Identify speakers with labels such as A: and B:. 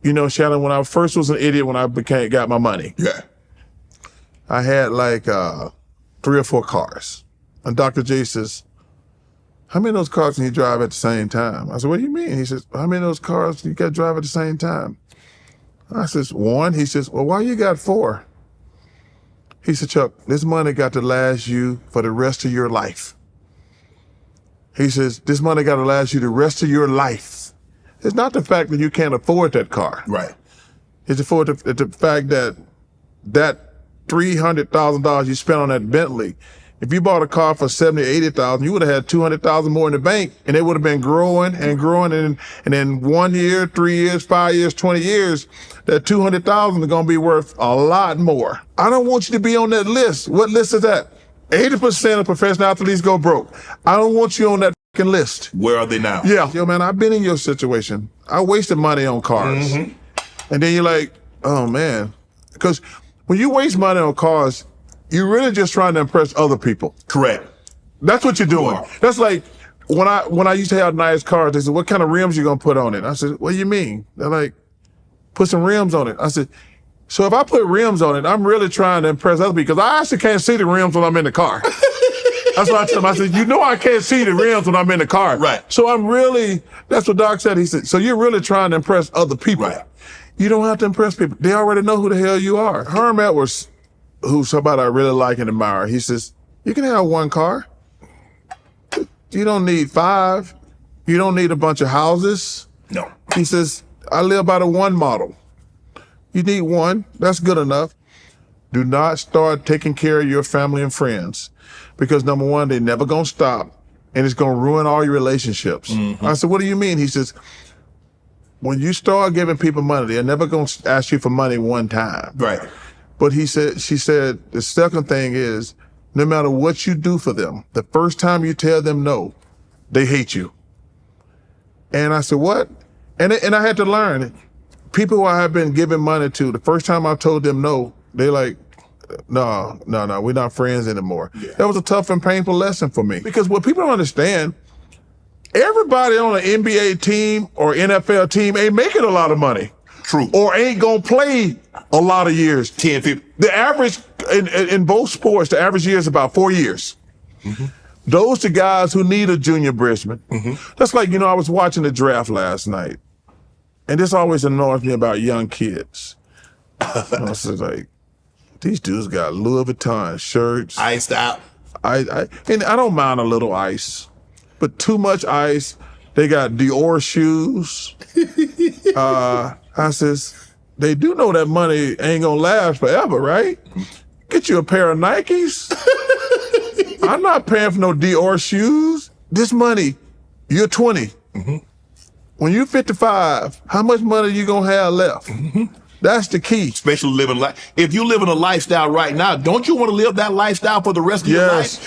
A: You know, Shannon, when I first was an idiot, when I got my money,
B: Yeah.
A: I had like 3 or 4 cars. And Dr. J says, how many of those cars can you drive at the same time? I said, what do you mean? He says, how many of those cars you got to drive at the same time? I says, 1. He says, well, why you got 4? He said, Chuck, this money got to last you for the rest of your life. He says, this money got to last you the rest of your life. It's not the fact that you can't afford that car.
B: Right.
A: It's the fact that $300,000 you spent on that Bentley, if you bought a car for $70,000 or $80,000, you would have had $200,000 more in the bank, and it would have been growing and growing. And then 1 year, 3 years, 5 years, 20 years, that $200,000 is going to be worth a lot more. I don't want you to be on that list. What list is that? 80% of professional athletes go broke. I don't want you on that fucking list.
B: Where are they now?
A: Yeah. Yo, man, I've been in your situation. I wasted money on cars.
B: Mm-hmm.
A: And then you're like, oh, man. Because when you waste money on cars, you're really just trying to impress other people.
B: Correct.
A: That's what you're doing. That's like when I used to have nice cars, they said, what kind of rims you gonna put on it? I said, what do you mean? They're like, put some rims on it. I said, so if I put rims on it, I'm really trying to impress other people, because I actually can't see the rims when I'm in the car. That's what I tell them. I said, you know I can't see the rims when I'm in the car.
B: Right.
A: So I'm really, that's what Doc said. He said, so you're really trying to impress other people.
B: Right.
A: You don't have to impress people. They already know who the hell you are. Herm Edwards, who's somebody I really like and admire, he says, you can have 1 car. You don't need 5. You don't need a bunch of houses.
B: No.
A: He says, I live by the 1 model. You need 1, that's good enough. Do not start taking care of your family and friends, because number 1, they're never gonna stop, and it's gonna ruin all your relationships.
B: Mm-hmm.
A: I said, what do you mean? He says, when you start giving people money, they're never gonna ask you for money one time.
B: Right.
A: But she said, the second thing is, no matter what you do for them, the first time you tell them no, they hate you. And I said, what? And I had to learn. People who I have been giving money to, the first time I told them no, they like, no, we're not friends anymore. Yeah. That was a tough and painful lesson for me. Because what people don't understand, everybody on an NBA team or NFL team ain't making a lot of money.
B: True.
A: Or ain't gonna play a lot of years.
B: 10, 15.
A: The average, in both sports, the average year is about 4 years. Mm-hmm. Those are guys who need a Junior Bridgman. Mm-hmm. That's like, I was watching the draft last night, and this always annoys me about young kids. I was like, these dudes got Louis Vuitton shirts.
B: Iced out.
A: And I don't mind a little ice, but too much ice. They got Dior shoes. I says, they do know that money ain't gonna last forever, right? Get you a pair of Nikes. I'm not paying for no Dior shoes. This money, you're 20. Mm-hmm. When you're 55, how much money you gonna have left? Mm-hmm. That's the key.
B: Especially living life. If you're living a lifestyle right now, don't you want to live that lifestyle for the rest of your life?